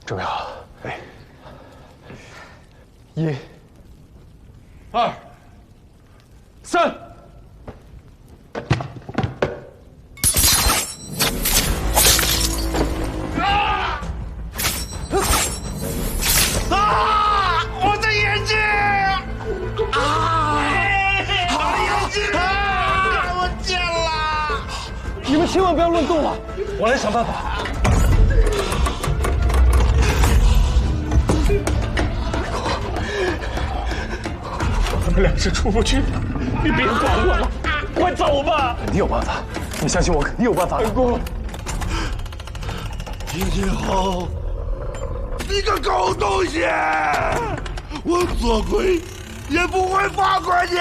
周瑶，哎，1、2、3。 我的眼睛！我的眼睛！我见了！你们千万不要乱动啊！我来想办法。我们俩是出不去的，你别管我了，快走吧！你有办法，你相信我，肯定有办法。恩公，今后，你个狗东西！我做鬼也不会放过你！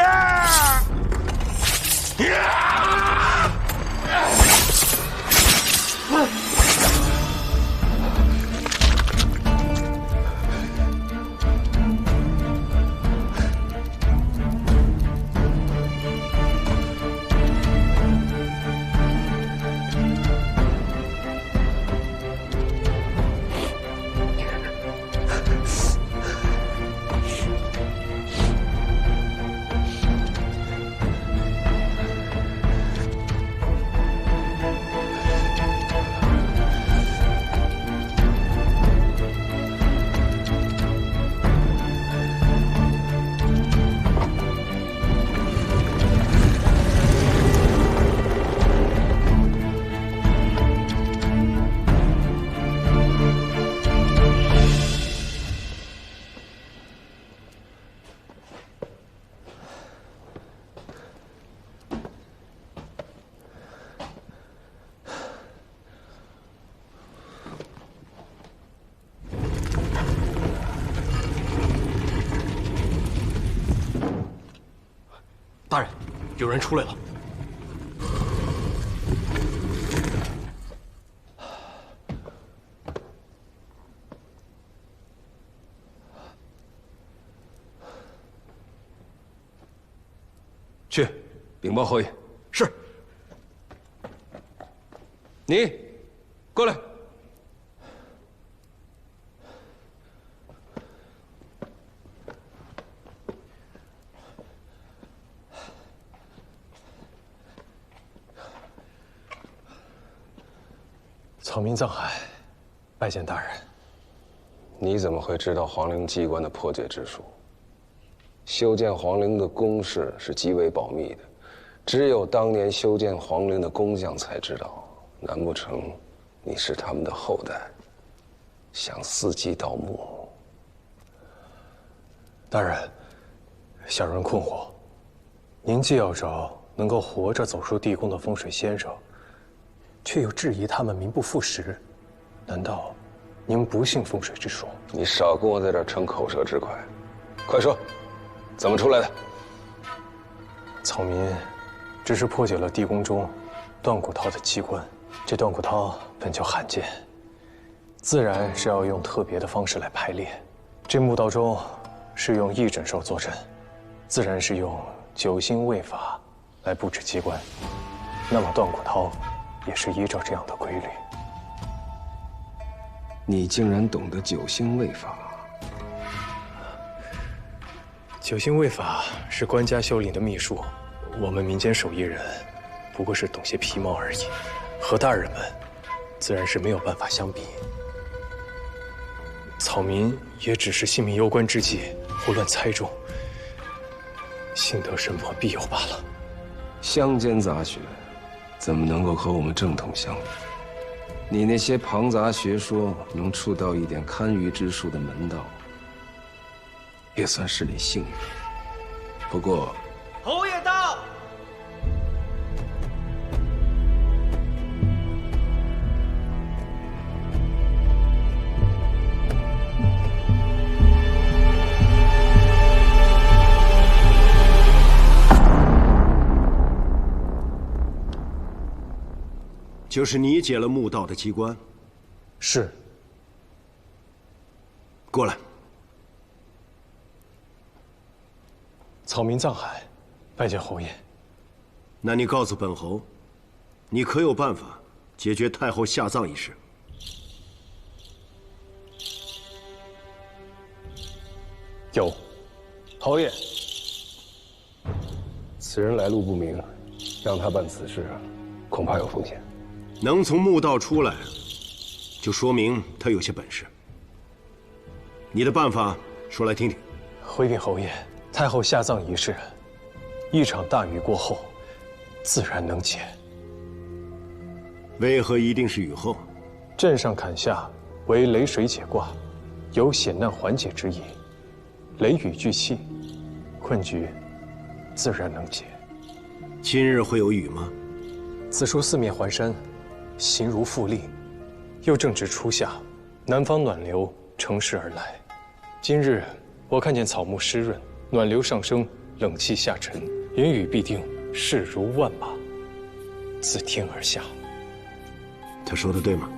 大人，有人出来了。去禀报侯爷。是。你，过来。 草民藏海，拜见大人。你怎么会知道皇陵机关的破解之术？修建皇陵的工事是极为保密的，只有当年修建皇陵的工匠才知道。难不成你是他们的后代，想伺机盗墓？大人，小人困惑。您既要找能够活着走出地宫的风水先生，却又质疑他们名不副实，难道您不信风水之说？你少跟我在这儿逞口舌之快，快说，怎么出来的？草民只是破解了地宫中断骨涛的机关，这断骨涛本就罕见，自然是要用特别的方式来排列。这墓道中是用一整兽坐镇，自然是用九星位法来布置机关。那么断骨涛也是依照这样的规律。你竟然懂得九星位法？九星位法是官家修领的秘术，我们民间手艺人不过是懂些皮毛而已，和大人们自然是没有办法相比。草民也只是性命攸关之际胡乱猜中，幸得神婆庇佑罢了。乡间杂学怎么能够和我们正统相比？你那些庞杂学说能触到一点堪舆之术的门道，也算是你幸运。不过，侯爷到。就是你解了墓道的机关。是。过来。草民藏海，拜见侯爷。那你告诉本侯，你可有办法解决太后下葬一事？有，侯爷。此人来路不明，让他办此事，恐怕有风险。能从墓道出来，就说明他有些本事。你的办法说来听听。回禀侯爷，太后下葬仪式，一场大雨过后，自然能解。为何一定是雨后？镇上坎下为雷水解卦，有险难缓解之意。雷雨俱弃，困局自然能解。今日会有雨吗？此处四面环山，形如复利，又正值初夏，南方暖流乘势而来。今日我看见草木湿润，暖流上升，冷气下沉，云雨必定势如万马，自天而下。他说的对吗？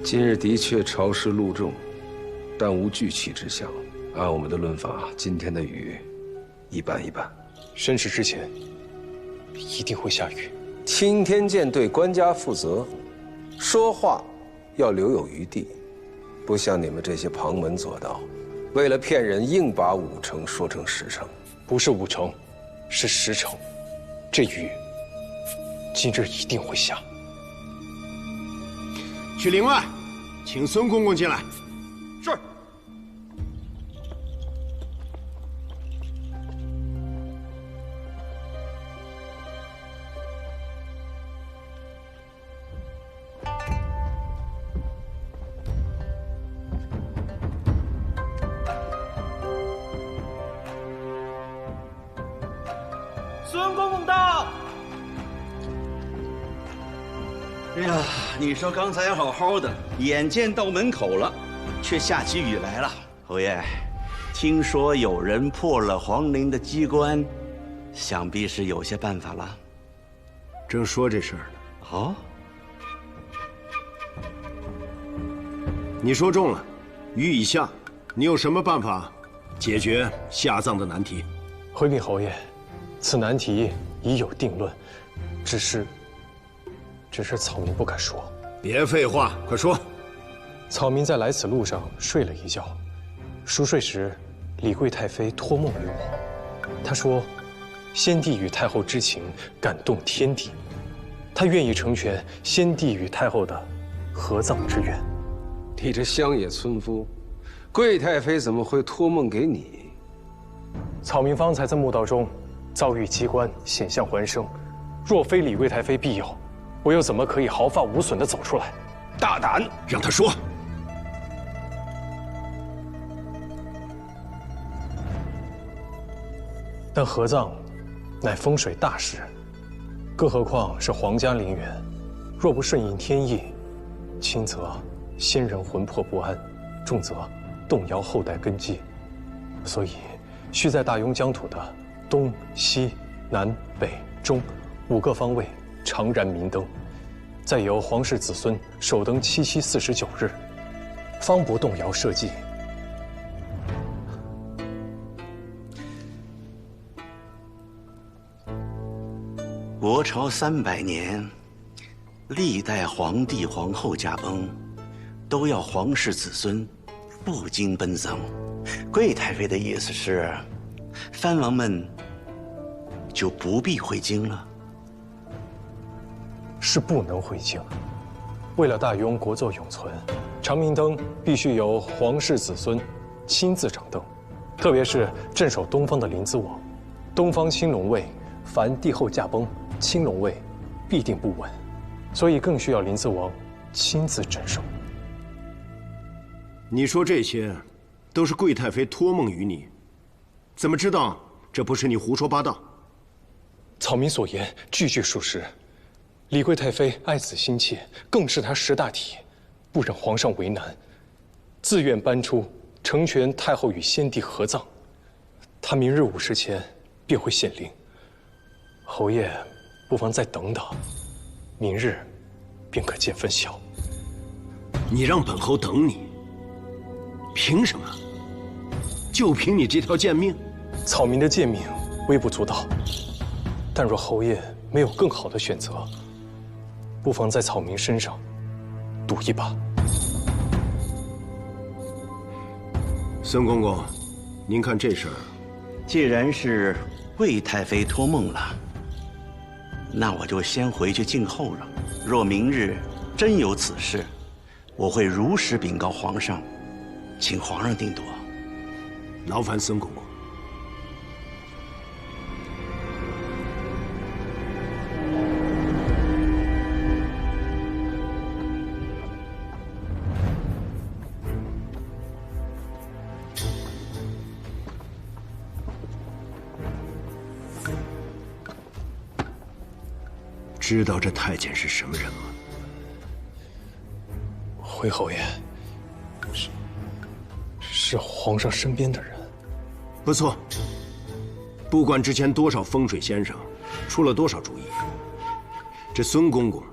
今日的确潮湿露重，但无聚气之象。按我们的论法，今天的雨一般一般。申时之前一定会下雨。青天剑对官家负责，说话要留有余地，不像你们这些旁门左道，为了骗人硬把5成说成10成。不是5成，是10成。这雨今日一定会下。去陵外，请孙公公进来。是。孙公公到。哎呀，你说刚才好好的，眼见到门口了，却下起雨来了。侯爷，听说有人破了皇陵的机关，想必是有些办法了。正说这事儿呢。哦，你说中了，雨已下，你有什么办法解决下葬的难题？回禀侯爷，此难题已有定论，只是草民不敢说。别废话，快说。草民在来此路上睡了一觉，熟睡时，李贵太妃托梦于我，她说，先帝与太后之情感动天地，她愿意成全先帝与太后的合葬之愿。你这乡野村夫，贵太妃怎么会托梦给你？草民方才在墓道中遭遇机关，险象环生，若非李贵太妃庇佑，我又怎么可以毫发无损地走出来？大胆，让他说。但合葬乃风水大事，更何况是皇家陵园，若不顺应天意，轻则先人魂魄不安，重则动摇后代根基。所以，需在大雍疆土的东西南北中5个方位常燃明灯，再由皇室子孙守灯7期49日，方不动摇社稷。国朝300年，历代皇帝皇后驾崩，都要皇室子孙不经奔丧。贵太妃的意思是，藩王们就不必回京了。是不能回京。为了大雍国祚永存，长明灯必须由皇室子孙亲自掌灯，特别是镇守东方的临淄王，东方青龙位，凡帝后驾崩，青龙位必定不稳，所以更需要临淄王亲自镇守。你说这些，都是贵太妃托梦于你，怎么知道这不是你胡说八道？草民所言句句属实。李贵太妃爱子心切，更是她识大体，不忍皇上为难，自愿搬出成全太后与先帝合葬。她明日午时前便会显灵，侯爷不妨再等等，明日便可见分晓。你让本侯等你，凭什么？就凭你这条贱命？草民的贱命微不足道，但若侯爷没有更好的选择，不妨在草民身上赌一把。孙公公，您看这事儿，既然是贵太妃托梦了，那我就先回去静候了。若明日真有此事，我会如实禀告皇上，请皇上定夺。劳烦孙公公。知道这太监是什么人吗？回侯爷，是皇上身边的人。不错。不管之前多少风水先生出了多少主意，这孙公公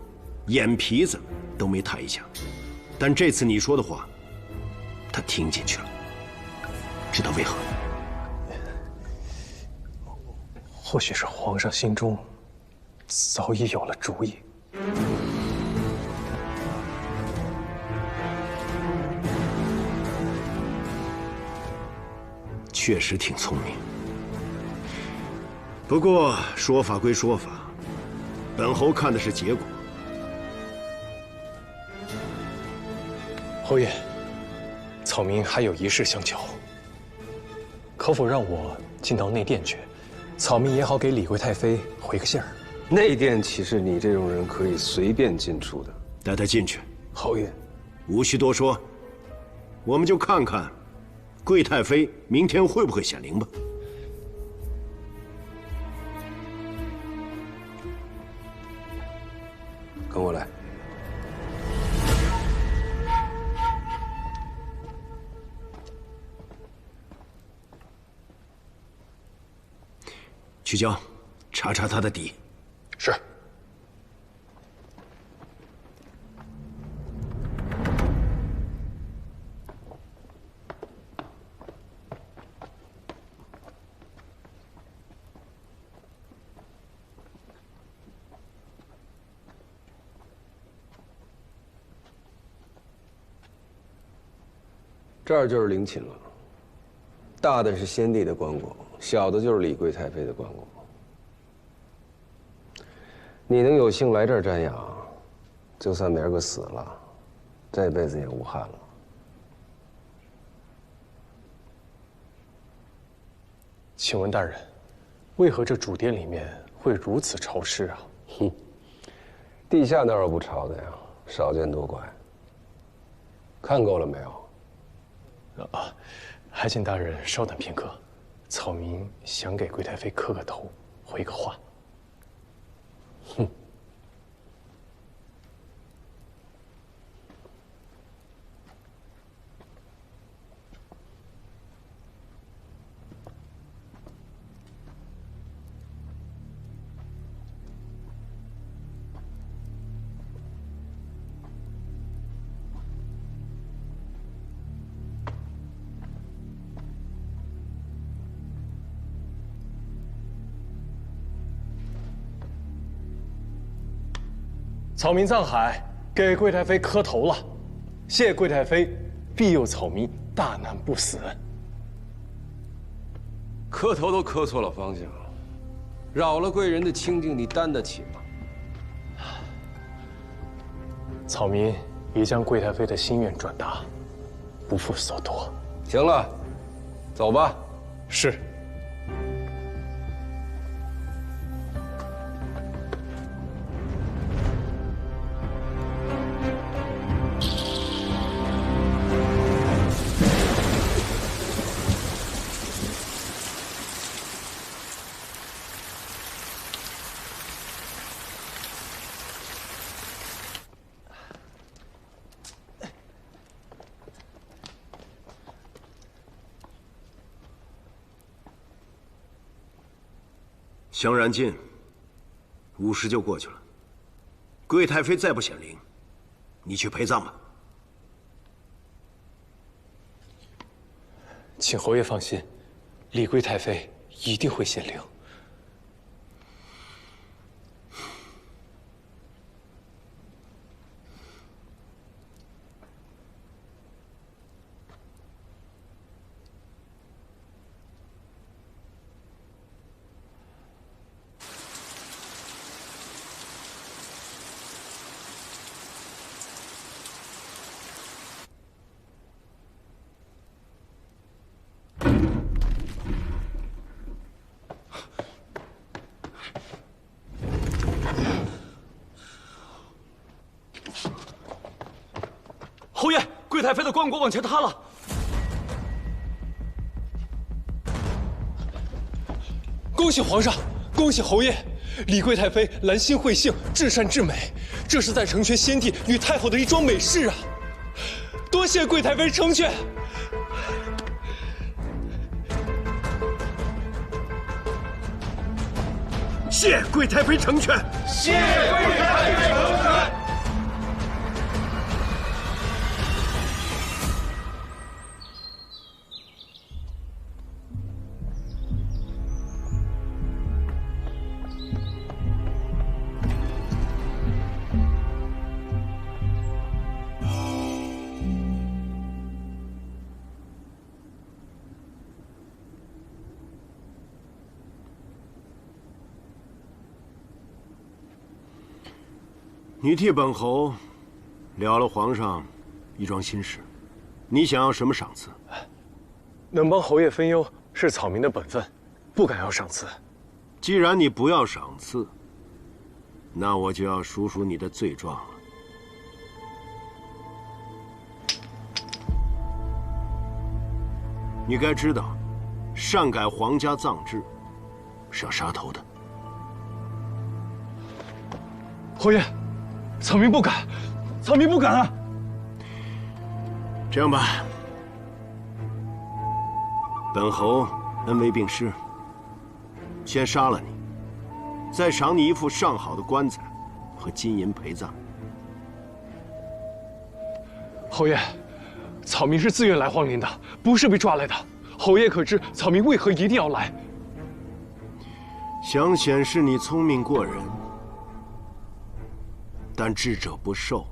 眼皮子都没抬一下。但这次你说的话，他听进去了。知道为何？或许是皇上心中早已有了主意。确实挺聪明。不过说法归说法，本侯看的是结果。侯爷，草民还有一事相求，可否让我进到内殿去？草民也好给李贵太妃回个信儿。内殿岂是你这种人可以随便进出的？带他进去。侯爷，无需多说，我们就看看贵太妃明天会不会显灵吧。跟我来。曲江，查查他的底。是。这儿就是陵寝了，大的是先帝的棺椁，小的就是李贵太妃的棺椁。你能有幸来这儿瞻仰，就算明儿个死了，这辈子也无憾了。请问大人，为何这主殿里面会如此潮湿啊？哼，地下哪有不潮的呀？少见多怪。看够了没有？还请大人稍等片刻，草民想给贵太妃磕个头，回个话。哼。草民藏海给贵太妃磕头了，谢贵太妃庇佑草民大难不死。磕头都磕错了方向，扰了贵人的清静，你担得起吗？草民已将贵太妃的心愿转达，不负所托。行了，走吧。是。祥然近，5时就过去了。贵太妃再不显灵，你去陪葬吧。请侯爷放心，李贵太妃一定会显灵。太妃的棺椁往前塌了。恭喜皇上，恭喜侯爷！李贵太妃兰心慧性，至善至美，这是在成全先帝与太后的一桩美事啊！多谢贵太妃成全。谢贵太妃成全。谢贵太妃成全。你替本侯了了皇上一桩心事，你想要什么赏赐？能帮侯爷分忧是草民的本分，不敢要赏赐。既然你不要赏赐，那我就要数数你的罪状了。你该知道，擅改皇家葬制是要杀头的。侯爷，草民不敢，草民不敢啊！这样吧，本侯恩威并施，先杀了你，再赏你一副上好的棺材和金银陪葬。侯爷，草民是自愿来皇陵的，不是被抓来的。侯爷可知草民为何一定要来？想显示你聪明过人，但智者不寿，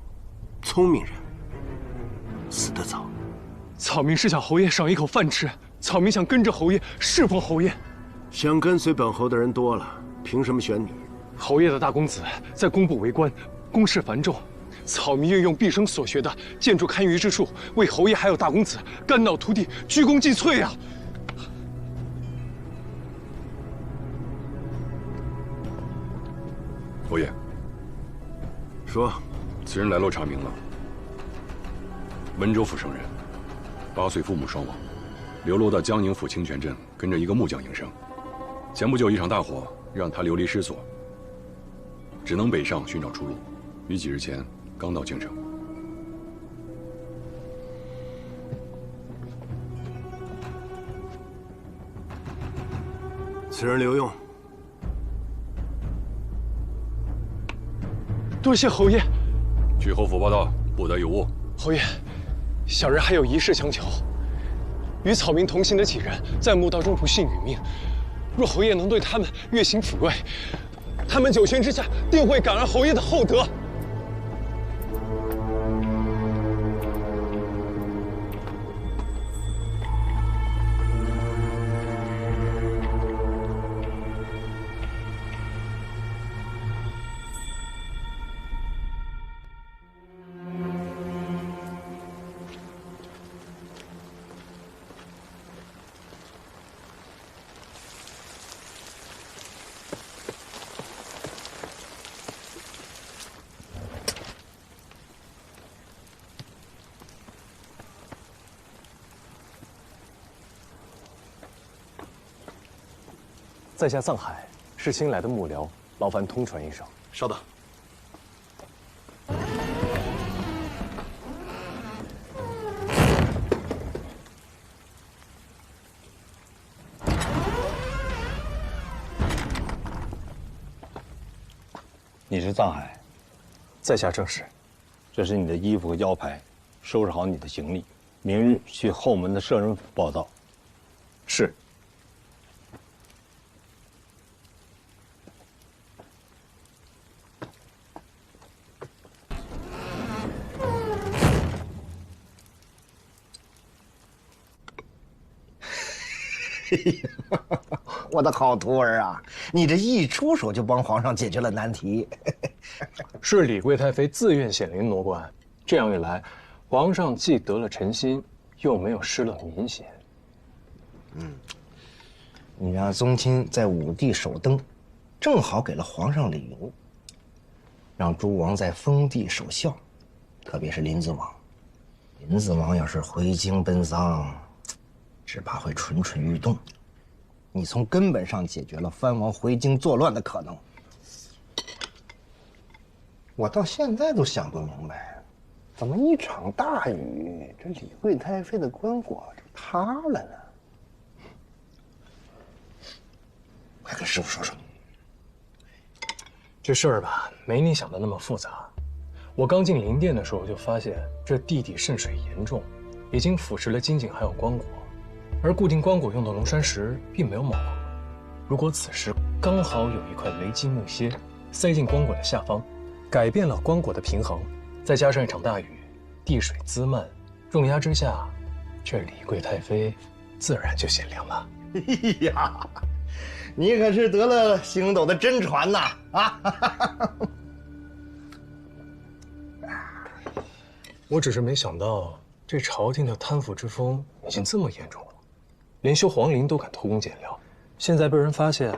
聪明人死得早。草民是想侯爷赏一口饭吃，草民想跟着侯爷侍奉侯爷。想跟随本侯的人多了，凭什么选你？侯爷的大公子在工部为官，公事繁重，草民愿用毕生所学的建筑堪舆之术，为侯爷还有大公子肝脑涂地，鞠躬尽瘁啊！侯爷，说，此人来路查明了，温州府生人，8岁父母双亡，流落到江宁府清泉镇，跟着一个木匠营生。前不久一场大火让他流离失所，只能北上寻找出路。于几日前刚到京城。此人留用。多谢侯爷。去侯府报道，不得有误。侯爷，小人还有一事相求。与草民同行的几人在墓道中不幸殒命，若侯爷能对他们月行抚慰，他们九泉之下定会感恩侯爷的厚德。在下藏海，是新来的幕僚，劳烦通传一声。稍等。你是藏海？在下正是。这是你的衣服和腰牌，收拾好你的行李，明日去后门的摄人府报到。是。我的好徒儿啊，你这一出手就帮皇上解决了难题。是李贵太妃自愿显灵挪官，这样一来，皇上既得了臣心，又没有失了民心。你让宗亲在武帝首登，正好给了皇上理由；让诸王在封地守孝，特别是临淄王，林子王要是回京奔丧，只怕会蠢蠢欲动。你从根本上解决了藩王回京作乱的可能。我到现在都想不明白，怎么一场大雨，这李贵太妃的棺椁就塌了呢？快跟师傅说说。这事儿吧，没你想的那么复杂。我刚进灵殿的时候就发现，这地底渗水严重，已经腐蚀了金井还有棺椁。而固定棺椁用的龙山石并没有卯合，如果此时刚好有一块雷击木楔塞进棺椁的下方，改变了棺椁的平衡，再加上一场大雨，地水滋漫，重压之下，这李贵太妃自然就显灵了。哎呀，你可是得了星斗的真传呐！啊！我只是没想到，这朝廷的贪腐之风已经这么严重了。连修皇陵都敢偷工减料，现在被人发现，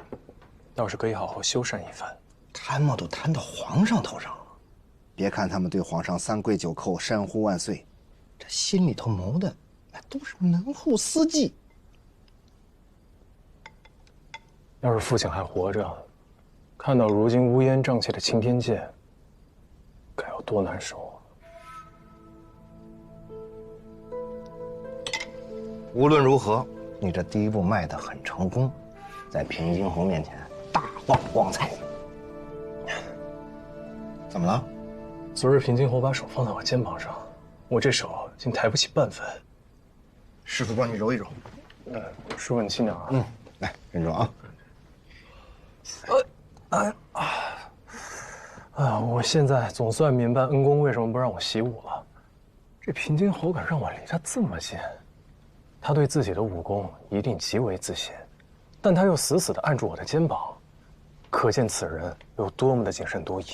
倒是可以好好修缮一番。贪墨都贪到皇上头上了，别看他们对皇上三跪九叩、山呼万岁，这心里头谋的那都是门户私计。要是父亲还活着，看到如今乌烟瘴气的青天剑，该有多难受啊！无论如何，你这第一步迈得很成功，在平津侯面前大放光彩。怎么了？昨日平津侯把手放在我肩膀上，我这手竟抬不起半分。师傅帮你揉一揉。师傅你轻点啊。来，认真啊。我现在总算明白恩公为什么不让我习武了。这平津侯敢让我离他这么近，他对自己的武功一定极为自信，但他又死死地按住我的肩膀，可见此人有多么的谨慎多疑。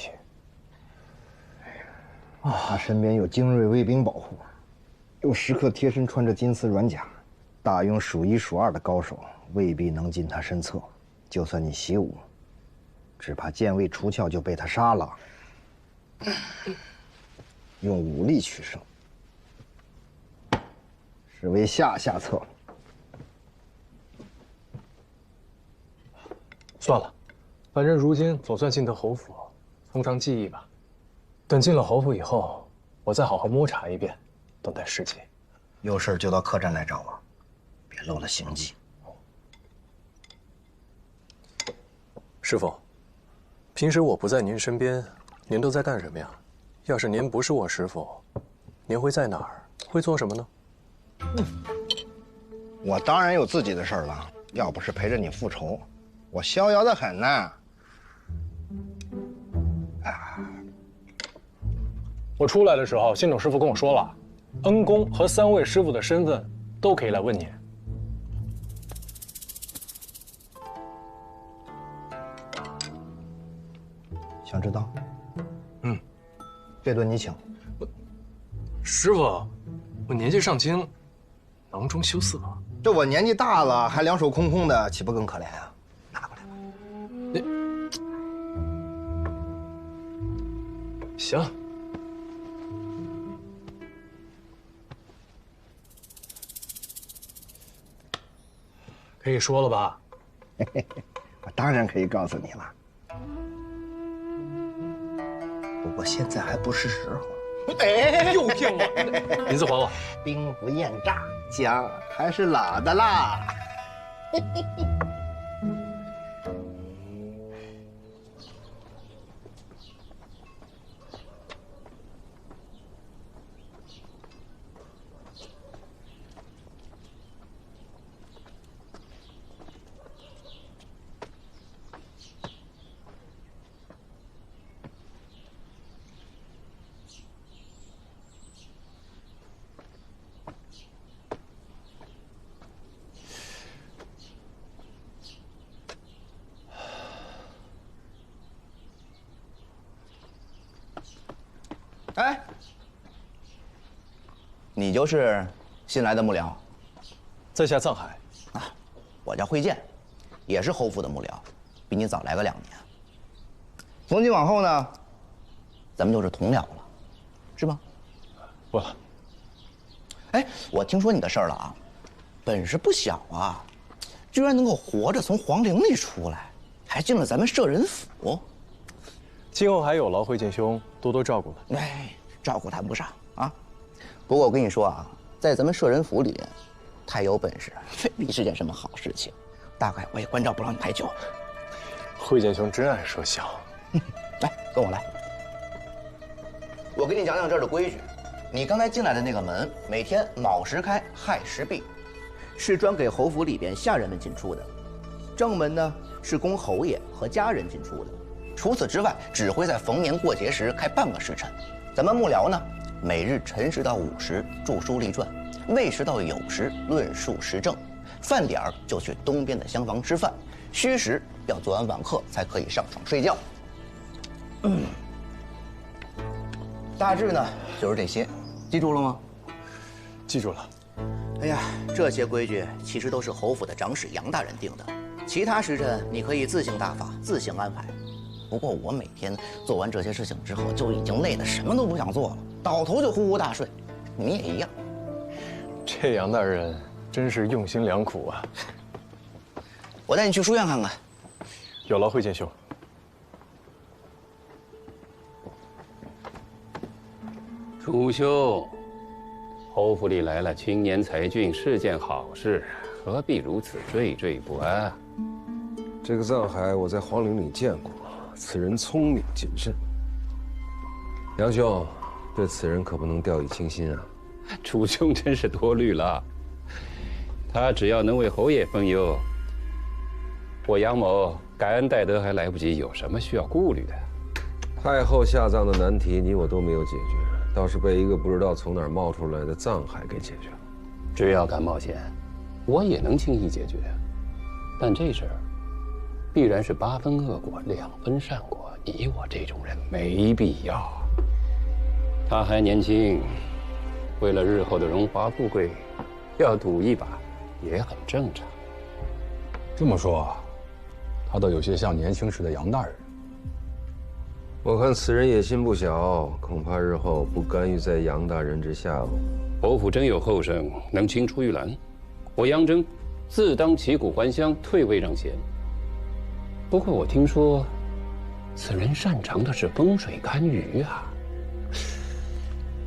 他身边有精锐卫兵保护，又时刻贴身穿着金丝软甲，大庸数一数二的高手未必能进他身侧。就算你习武，只怕剑未出鞘就被他杀了。用武力取胜，是为下策。算了，反正如今总算进得侯府，从长计议吧。等进了侯府以后，我再好好摸查一遍，等待时机。有事就到客栈来找我，别漏了行迹。师傅，平时我不在您身边，您都在干什么呀？要是您不是我师傅，您会在哪儿？会做什么呢？我当然有自己的事儿了，要不是陪着你复仇，我逍遥得很呢。我出来的时候，信董师傅跟我说了，恩公和3位师傅的身份都可以来问您。想知道？这顿你请。师傅，我年纪尚轻，囊中羞涩。这我年纪大了，还两手空空的，岂不更可怜啊？拿过来吧。行。可以说了吧？我当然可以告诉你了，不过现在还不是时候。哎，又骗我！银子还我。兵不厌诈，姜还是老的辣。哎，你就是新来的幕僚？在下藏海。啊，我叫慧剑，也是侯府的幕僚，比你早来个2年。从今往后呢，咱们就是同僚了，是吧？不了。哎，我听说你的事儿了啊，本事不小啊，居然能够活着从皇陵里出来，还进了咱们摄人府。今后还有劳会见兄多多照顾了。哎，照顾谈不上啊。不过我跟你说啊，在咱们摄人府里，太有本事未必是件什么好事情。大概我也关照不了你太久。会见兄真爱说笑。来，跟我来。我给你讲讲这儿的规矩。你刚才进来的那个门，每天卯时开，亥时闭，是专给侯府里边下人们进出的。正门呢是供侯爷和家人进出的。除此之外，只会在逢年过节时开半个时辰。咱们幕僚呢，每日辰时到午时著书立传，未时到酉时论述时政，饭点儿就去东边的厢房吃饭，戌时要做完晚课才可以上床睡觉。大致呢就是这些，记住了吗？记住了。哎呀，这些规矩其实都是侯府的长史杨大人定的，其他时辰你可以自行大法，自行安排。不过我每天做完这些事情之后，就已经累得什么都不想做了，倒头就呼呼大睡。你也一样。这杨大人真是用心良苦啊！我带你去书院看看。有劳会见兄。楚兄，侯府里来了青年才俊是件好事，何必如此惴惴不安？这个藏海我在皇陵里见过，此人聪明谨慎。杨兄，对此人可不能掉以轻心啊！楚兄真是多虑了，他只要能为侯爷分忧，我杨某感恩戴德还来不及，有什么需要顾虑的？太后下葬的难题，你我都没有解决，倒是被一个不知道从哪儿冒出来的藏海给解决了。只要敢冒险，我也能轻易解决。但这事儿必然是8分恶果2分善果，你我这种人没必要。他还年轻，为了日后的荣华富贵，要赌一把也很正常。这么说，他倒有些像年轻时的杨大人。我看此人野心不小，恐怕日后不甘于在杨大人之下哦。侯府真有后生能青出玉兰，我杨真自当旗鼓还乡，退位让贤。不过我听说，此人擅长的是风水堪舆啊。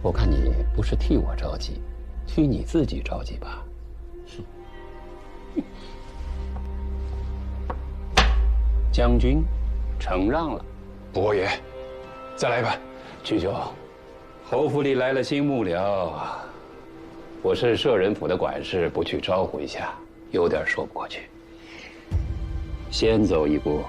我看你不是替我着急，替你自己着急吧。将军，承让了。伯爷，再来一盘。曲兄，侯府里来了新幕僚，我是摄人府的管事，不去招呼一下，有点说不过去。先走一步。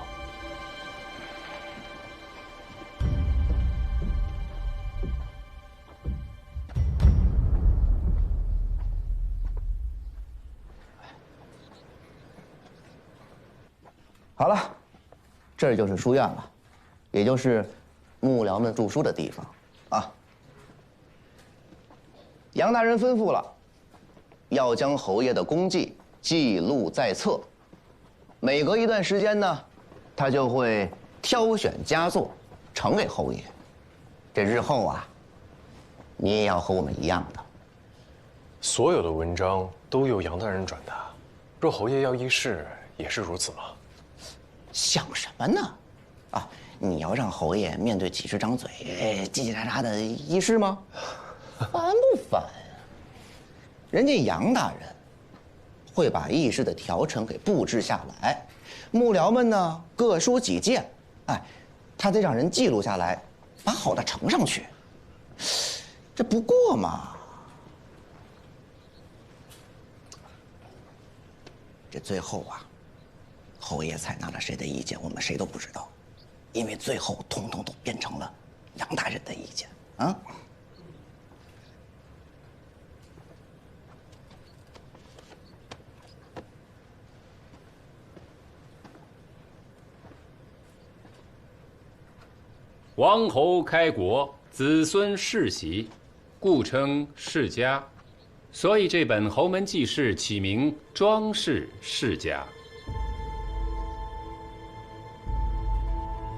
好了，这就是书院了，也就是幕僚们著书的地方啊。杨大人吩咐了，要将侯爷的功绩记录在册，每隔一段时间呢，他就会挑选佳作呈给侯爷。这日后啊，你也要和我们一样的。所有的文章都由杨大人转达，若侯爷要议事，也是如此吗？想什么呢？啊，你要让侯爷面对几十张嘴，叽叽喳喳的议事吗？烦不烦呀？人家杨大人会把议事的条程给布置下来，幕僚们呢各抒己见，哎，他得让人记录下来，把好的呈上去，这不过嘛。这最后啊，侯爷采纳了谁的意见，我们谁都不知道，因为最后统统都变成了杨大人的意见啊。王侯开国，子孙世袭，故称世家。所以这本《侯门记事》起名《庄氏世家》。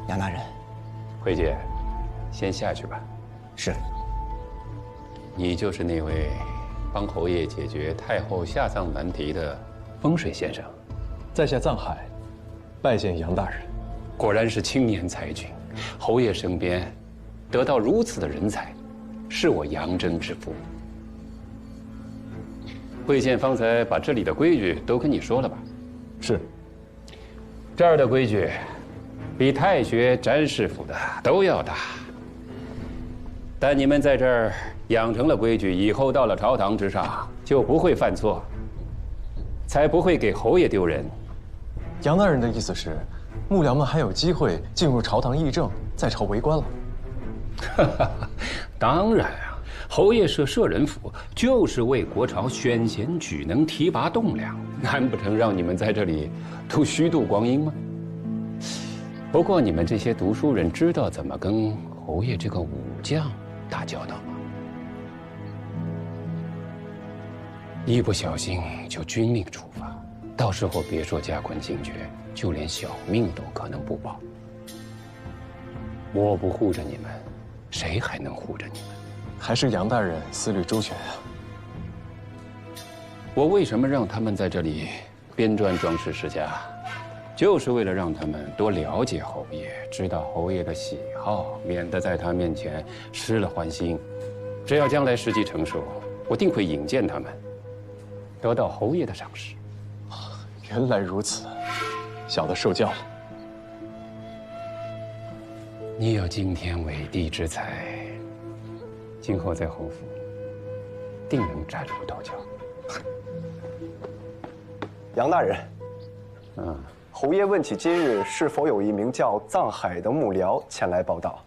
杨大人，慧姐，先下去吧。是。你就是那位帮侯爷解决太后下葬难题的风水先生，在下藏海，拜见杨大人。果然是青年才俊，侯爷身边得到如此的人才，是我杨真之福。贵县方才把这里的规矩都跟你说了吧？是。这儿的规矩，比太学詹师傅的都要大。但你们在这儿养成了规矩，以后到了朝堂之上就不会犯错，才不会给侯爷丢人。杨大人的意思是，幕僚们还有机会进入朝堂议政，在朝为官了。当然啊，侯爷设舍人府就是为国朝选贤举能、提拔栋梁，难不成让你们在这里都虚度光阴吗？不过你们这些读书人知道怎么跟侯爷这个武将打交道吗？一不小心就军令处罚，到时候别说加官进爵，就连小命都可能不保。我不护着你们，谁还能护着你们？还是杨大人思虑周全啊。我为什么让他们在这里编撰装饰世家，就是为了让他们多了解侯爷，知道侯爷的喜好，免得在他面前失了欢心。只要将来时机成熟，我定会引荐他们，得到侯爷的赏识。原来如此，小的受教了。你有惊天伟地之才，今后在侯府定能崭露头角。杨大人，侯爷问起今日是否有一名叫藏海的幕僚前来报道。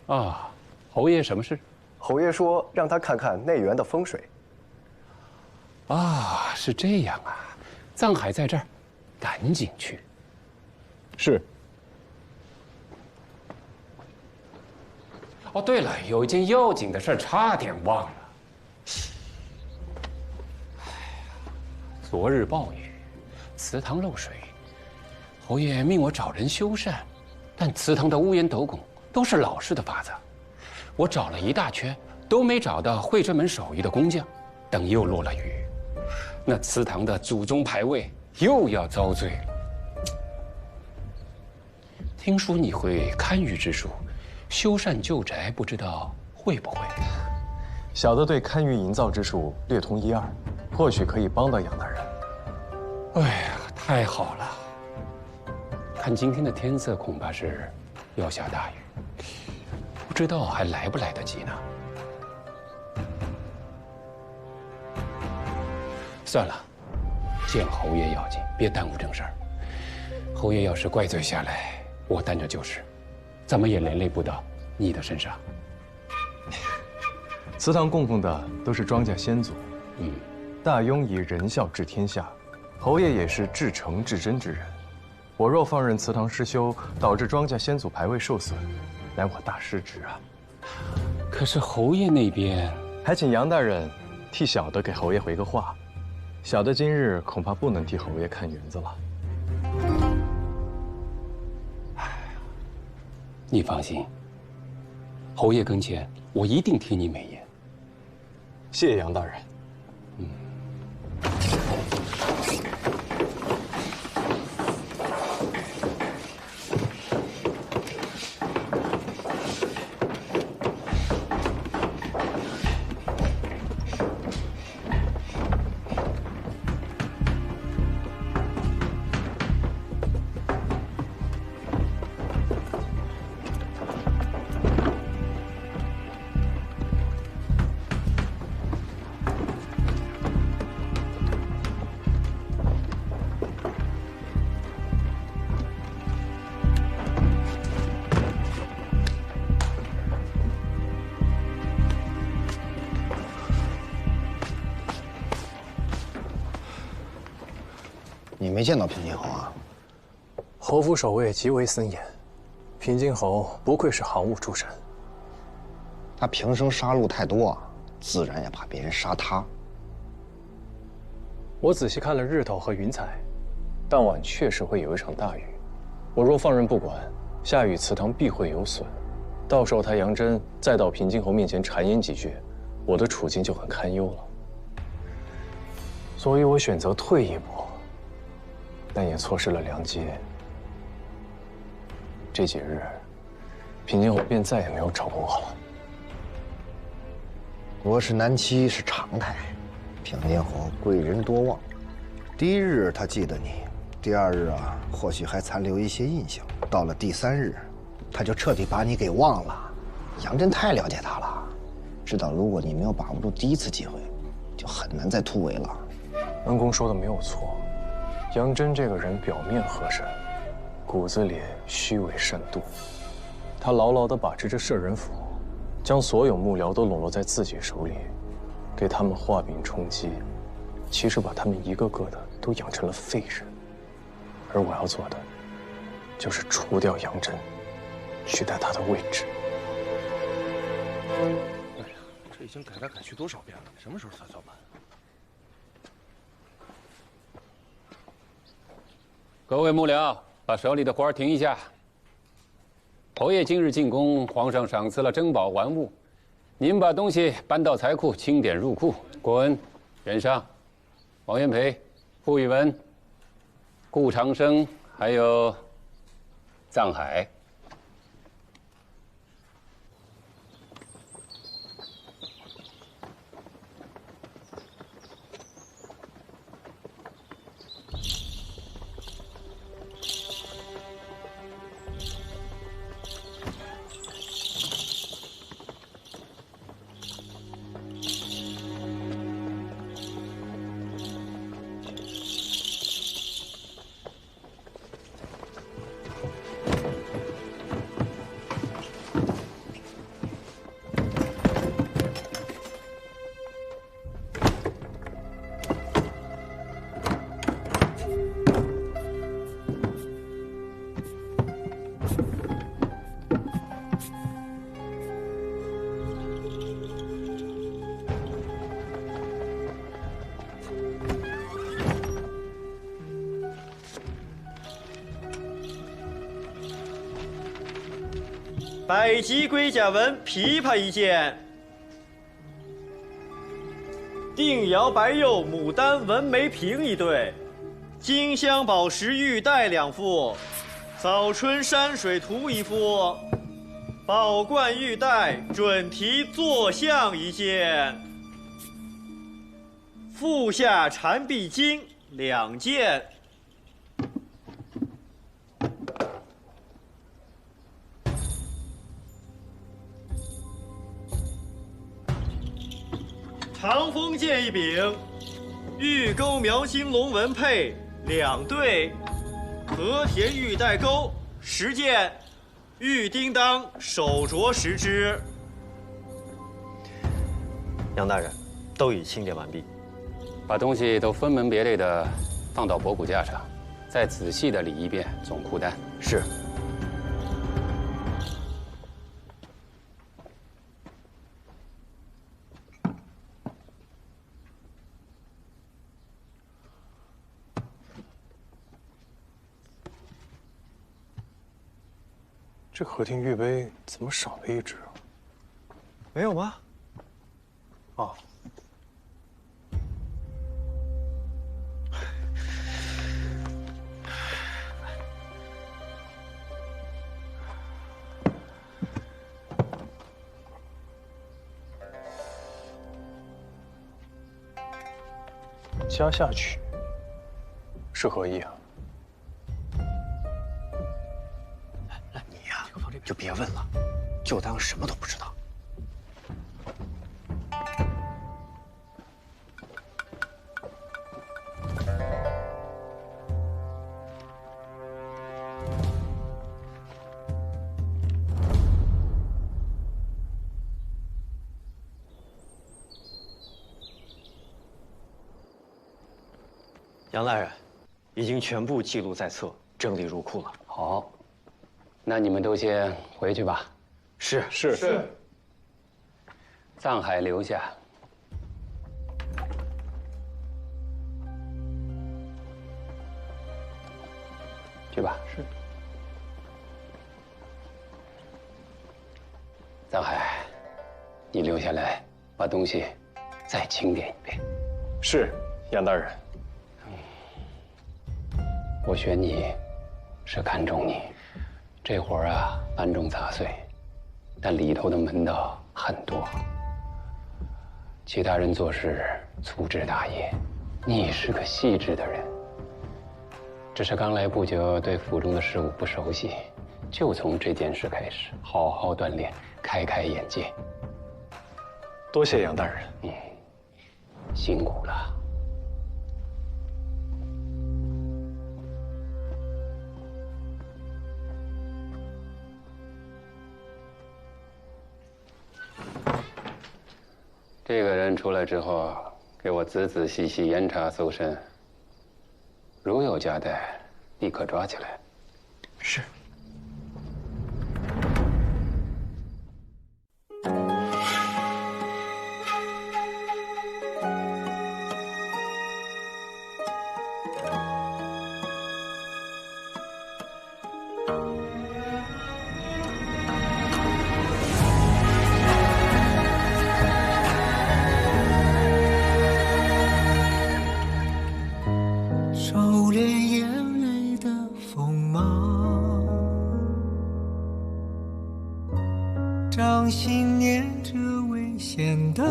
啊，侯爷什么事？侯爷说让他看看内园的风水。啊，是这样啊，藏海在这儿，赶紧去。是。哦，对了，有一件要紧的事差点忘了。昨日暴雨，祠堂漏水，侯爷命我找人修缮，但祠堂的屋檐斗拱都是老式的法子，我找了一大圈都没找到会这门手艺的工匠。等又落了雨，那祠堂的祖宗牌位又要遭罪了。听说你会堪舆之术，修缮旧宅，不知道会不会？小的对堪舆营造之术略通一二，或许可以帮到杨大人。哎呀，太好了！看今天的天色，恐怕是要下大雨，不知道还来不来得及呢。算了，见侯爷要紧，别耽误正事儿。侯爷要是怪罪下来，我担着就是，怎么也连累不到你的身上。祠堂供奉的都是庄稼先祖，大庸以仁孝治天下，侯爷也是至诚至真之人。我若放任祠堂失修，导致庄稼先祖牌位受损，乃我大失职啊。可是侯爷那边，还请杨大人替小的给侯爷回个话。小的今日恐怕不能替侯爷看园子了。你放心，侯爷跟前我一定听你美言。谢谢杨大人。你没见到平津侯啊？侯府守卫极为森严，平津侯不愧是行务出身。他平生杀戮太多啊，自然也怕别人杀他。我仔细看了日头和云彩，当晚确实会有一场大雨。我若放任不管，下雨祠堂必会有损。到时候他杨真再到平津侯面前谗言几句，我的处境就很堪忧了。所以我选择退一步，但也错失了良机。这几日，平静侯便再也没有找过我了。国事难期是常态，平定侯贵人多望。第一日他记得你，第二日啊，或许还残留一些印象。到了第三日，他就彻底把你给忘了。杨真太了解他了，知道如果你没有把握住第一次机会，就很难再突围了。恩公说的没有错，杨真这个人表面和善，骨子里虚伪善妒。他牢牢地把持着摄人府，将所有幕僚都笼络在自己手里，给他们画饼充饥，其实把他们一个个的都养成了废人。而我要做的，就是除掉杨真，取代他的位置。哎呀，这已经改来改去多少遍了，什么时候才算完？各位幕僚，把手里的活儿停一下。侯爷今日进宫，皇上赏赐了珍宝玩物，您把东西搬到财库，清点入库。郭恩、任尚、王元培、傅玉文、顾长生，还有藏海。百级龟甲纹琵琶一件，定窑白釉牡丹纹眉瓶一对，金镶宝石玉带2副，早春山水图1幅，宝冠玉带准题坐像1件，腹下缠臂巾2件。长锋剑1柄，玉钩描星龙纹佩2对，和田玉带钩10件，玉叮当手镯10只。杨大人，都已清点完毕，把东西都分门别类的放到博古架上，再仔细的理一遍总库单。是。这和田玉杯怎么少了1只啊？没有吗？哦，加下曲是何意啊？你呀，就别问了，就当什么都不知道。杨大人，已经全部记录在册，整理入库了。好，那你们都先回去吧。是。藏海留下。去吧。是。藏海，你留下来把东西再清点一遍。是，杨大人。我选你，是看中你。这活儿啊，繁重杂碎，但里头的门道很多。其他人做事粗枝大叶，你是个细致的人。只是刚来不久，对府中的事务不熟悉，就从这件事开始，好好锻炼，开开眼界。多谢杨大人。辛苦了。这个人出来之后，给我仔仔细细严查搜身，如有夹带，立刻抓起来。是。掌心念着危险的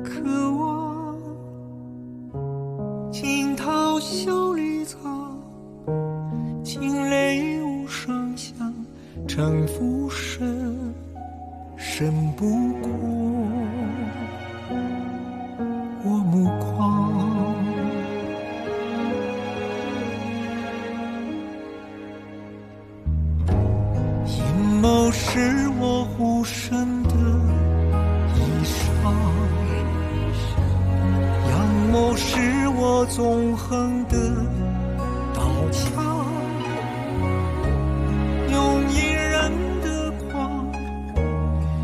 渴望，惊涛袖里草，惊雷无声响，城府深，深不过我目眶。阴谋是我护身的衣裳，阳谋是我纵横的刀枪，用隐忍的狂，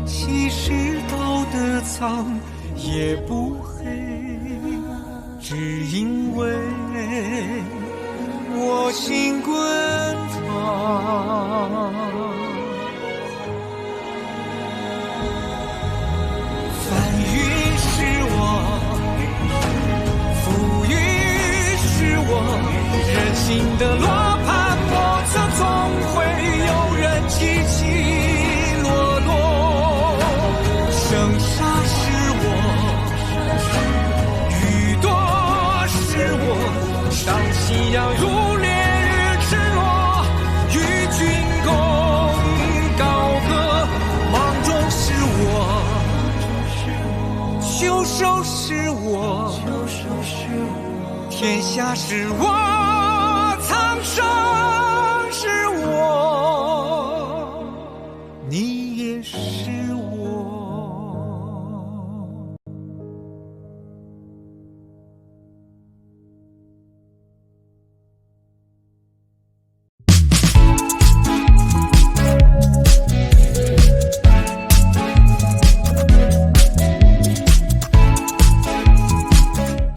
稀释道德藏，也不黑，只因为我心滚烫。人心的罗盘莫测，总会有人起起落落。盛夏是我，雨多是我，当夕阳如烈日赤裸，与君共高歌。芒种是我，秋收是我，天下是我。